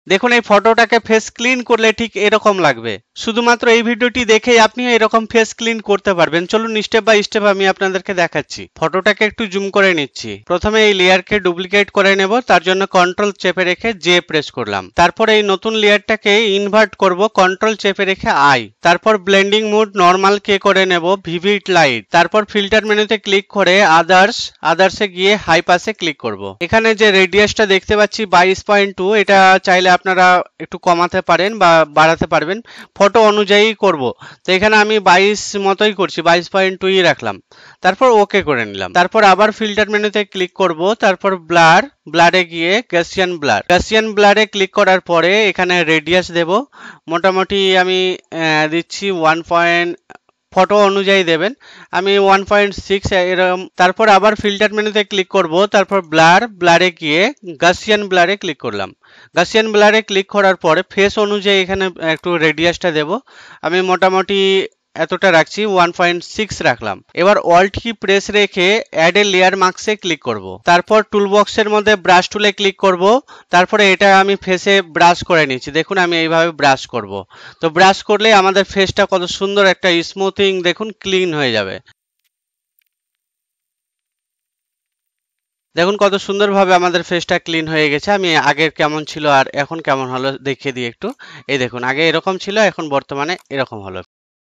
দেখুন এই ফটোটাকে face clean করলে ঠিক এরকম লাগবে। শুধুমাত্র এই ভিডিওটি দেখেই আপনি এরকম ফেস ক্লিন করতে পারবেন। চলুন স্টেপ বাই স্টেপ আমি আপনাদেরকে দেখাচ্ছি। ফটোটাকে একটু জুম করে নিচ্ছি। প্রথমে এই লেয়ারকে ডুপ্লিকেট করে নেব, তার জন্য কন্ট্রোল চেপে রেখে জে প্রেস করলাম। তারপর এই নতুন লেয়ারটাকে ইনভার্ট করব, কন্ট্রোল চেপে রেখে আই। তারপর ব্লেন্ডিং মোড নর্মাল কে করে নেব, ভিভিড লাইট। তারপর ফিল্টার মেনুতে ক্লিক করে আদার্সে গিয়ে হাই পাসে ক্লিক করব। এখানে যে রেডিয়াসটা দেখতে পাচ্ছি 22.2, এটা চাইলে আপনারা একটু কমাতে পারেন বা বাড়াতে পারবেন, ফটো অনুযায়ী করব। তো এখানে আমি 22 মতোই করছি, 22.2ই রাখলাম। তারপর ওকে করে নিলাম। তারপর আবার ফিল্টার মেনুতে ক্লিক করব, তারপর ব্লারে গিয়ে গাসিয়ান ব্লারে ক্লিক করার পরে এখানে রেডিয়াস দেব। মোটামুটি আমি দিচ্ছি 1. ফটো অনুযায়ী দেবেন, আমি 1.6 এরকম। তারপর আবার ফিল্টার মেনুতে ক্লিক করব, তারপর ব্লারে গিয়ে গাসিয়ান ব্লারে ক্লিক করলাম। গাসিয়ান ব্লারে ক্লিক করার পরে ফেস অনুযায়ী এখানে একটু রেডিয়াসটা দেব। আমি মোটামুটি এতটা রাখছি, 1.6 রাখলাম। এবার অল্ট কি প্রেস রেখে অ্যাড এ লেয়ার মার্কসে ক্লিক করব। তারপর টুল বক্সের মধ্যে ব্রাশ টুলে ক্লিক করব। তারপরে এটা আমি ফেসে ব্রাশ করে নিচ্ছি। দেখুন আমি এইভাবে ব্রাশ করব। তো ব্রাশ করলে আমাদের ফেসটা কত সুন্দর একটা স্মুথিং, দেখুন ক্লিন হয়ে যাবে। দেখুন কত সুন্দরভাবে আমাদের ফেসটা ক্লিন হয়ে গেছে। আমি আগের কেমন ছিল আর এখন কেমন হলো দেখিয়ে দিই একটু। এই দেখুন আগে এরকম ছিল, এখন বর্তমানে এরকম হলো।